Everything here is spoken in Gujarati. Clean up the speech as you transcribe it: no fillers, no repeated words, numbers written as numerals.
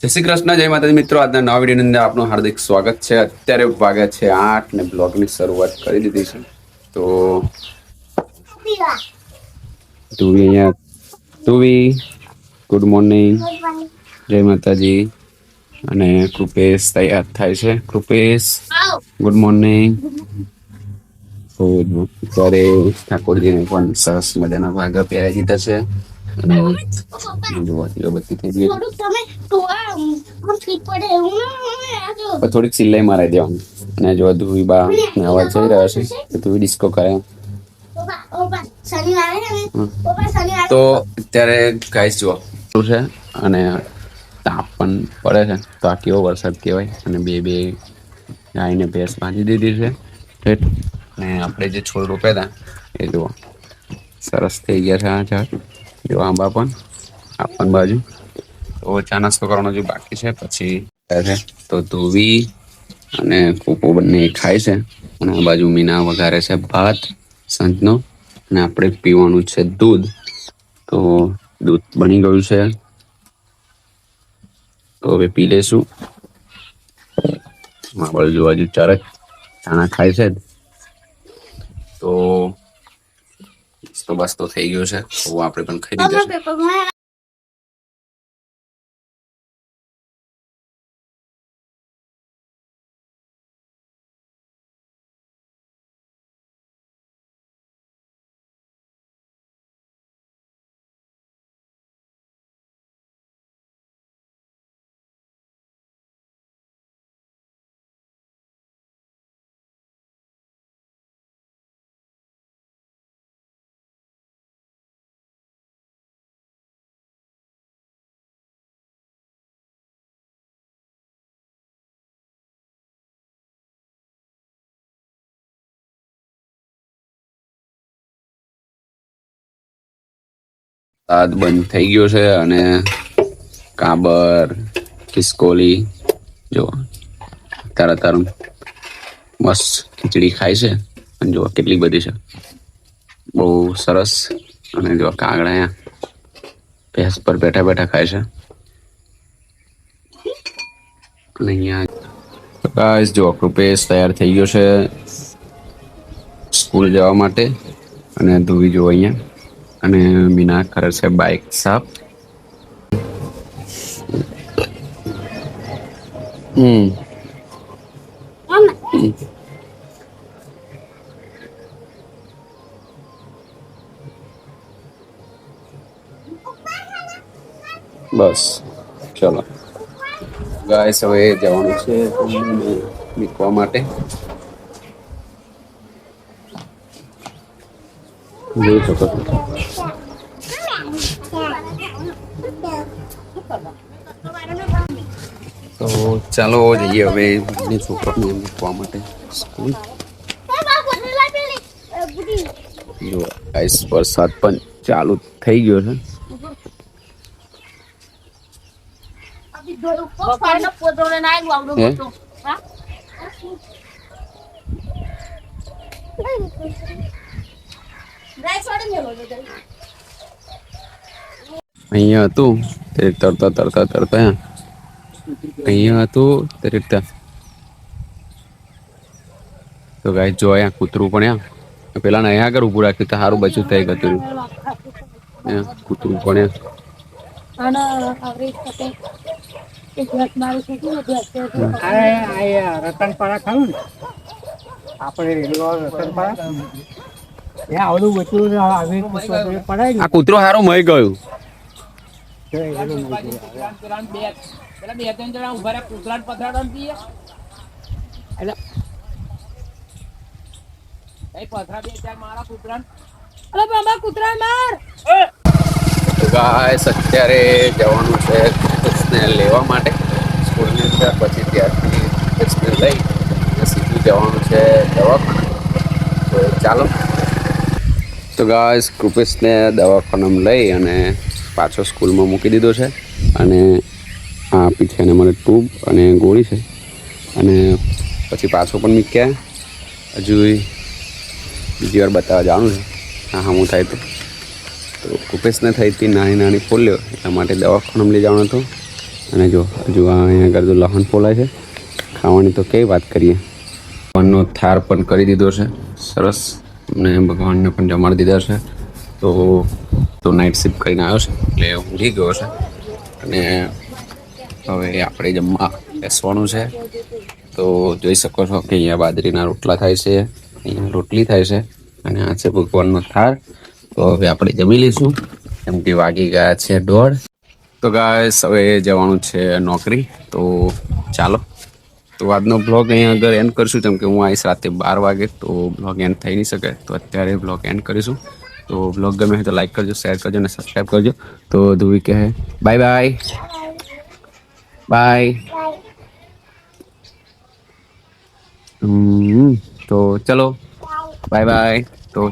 જય શ્રી કૃષ્ણ, જય માતાજી મિત્રો. આજના નવા વિડીયોની અંદર આપનું હાર્દિક સ્વાગત છે. અત્યારે વાગ્યા છે 8 ને બ્લોગની શરૂઆત કરી દીધી છે. તો તુવી અહીંયા તુવી ગુડ મોર્નિંગ, જય માતાજી. અને કૃપેશ તૈયાર થાય છે. Krupesh good morning. તો અત્યારે ઠાકોરજીને પણ સરસ મજાના ભાગા પહેરાવી દીધા છે. થોડીક સિલાઈ મારાઈ દેવાની. અને જો ધુવી બા અવાજ જઈ રહ્યો છે તો ધુવી ડિસ્કો કરે. તો અત્યારે ગાઈસ જો છે અને તાપ પણ પડે છે. તો આ કેવો વરસાદ કહેવાય. અને બે ગાયને ભેંસ બાંધી દીધી છે. અને આપણે જે છોડ રોપ્યા હતા એ જુઓ સરસ થઈ ગયા છે. આ ઝાડ જો આંબા પણ આપણ બાજુ. તો ચા નાસ્તો કરવાનો જે બાકી છે પછી તો ધોવી અને કોકો બંને ખાય છે. અને આ બાજુ મીના વઘારે છે ભાત સાંજનો. અને આપણે પીવાનું છે દૂધ. તો દૂધ બની ગયું છે તો હવે પી લેશું. બાજુ ચારે ચાણા ખાય છે. તો બસ તો થઈ ગયો છે. તો આપણે પણ ખાઈ લીધું છે. દાંત બંધ થઈ ગયો છે. અને કાબર ખિસકોલી જો તાર મસ્ત ખીચડી ખાય છે. અને જો કેટલી બધી છે, બહુ સરસ. અને જો કાગડા ભેંસ પર બેઠા બેઠા ખાય છે. અને અહીંયા ગાઈસ જો કૃપેશ તૈયાર થઈ ગયો છે સ્કૂલ જવા માટે. અને ધોવી જો અહીંયા. અને મીના કરે છે બાઇક સાફ. બસ ચલો ગાઈસ હવે જવાનું છે મૂકવા માટે. જોઈ શકો છો. તો ચાલો જઈએ હવે છોકરાને મૂકવા માટે સ્કૂલ. જો ગાઈસ વરસાદ પણ ચાલુ થઈ ગયો છે. અહીંયા હતું તે તરતા અહીંયા હતું તે રીતના. તો ગાઈસ જો અહીંયા કૂતરું પણ પેલા અહીંયા આગળ ઉભું રાખ્યું તો સારું બચું થઈ ગયું. કૂતરું પણ રતનપાડા ખાવું ને આપણે આવડું બચ્યું પડાય. આ કૂતરો સારું મળી ગયું. અત્યારે જવાનું છે કૃષ્ણને લેવા માટે સ્કૂલની અંદર. પછી ત્યારથી કૃષ્ણને લઈ સીધું જવાનું છે દવાખાને. તો ચાલો. તો ગાઈસ કૃપેશને દવાખાનામાં લઈ અને પાછો સ્કૂલમાં મૂકી દીધો છે. અને આ આપી છે અને મને ટ્યુબ અને ગોળી છે. અને પછી પાછો પણ મૂક્યા. હજુ બીજી વાર બતાવવા જવાનું છે. હા હું થાય તો કૃપેશને થઈ હતી નાની પોલિયો, એટલા માટે દવાખાનામાં લઈ જવાનો હતો. અને જો હજુ અહીંયા આગળ તો લહણ ફોલાય છે. ખાવાની તો કઈ વાત કરીએ. ભગવાનનો થાર પણ કરી દીધો છે સરસ, અને ભગવાનને પણ જમાડી દીધા છે. તો નાઇટ શિફ્ટ કરીને આવ્યો છે એટલે ઊંઘી ગયો છે. અને હવે આપણે જમવા બેસવાનું છે. તો જોઈ શકો છો કે અહીંયા બાજરીના રોટલા થાય છે, અહીંયા રોટલી થાય છે, અને આ છે ભગવાનનો થાળ. તો હવે આપણે જમી લઈશું કેમ કે વાગી ગયા છે 1:30. તો ગાઈસ હવે જવાનું છે નોકરી. તો ચાલો, તો આજનો બ્લોગ અહીંયા આગળ એન્ડ કરીશું કેમ કે હું આવીશ રાતે 12 વાગે, તો બ્લોગ એન્ડ થઈ નહીં શકે. તો અત્યારે બ્લોગ એન્ડ કરીશું. તો બ્લોગ ગમે હોય તો લાઈક કરજો, શેર કરજો અને સબસ્ક્રાઈબ કરજો. તો ધ્રુવી કહે બાય બાય બાય. તો ચલો બાય બાય.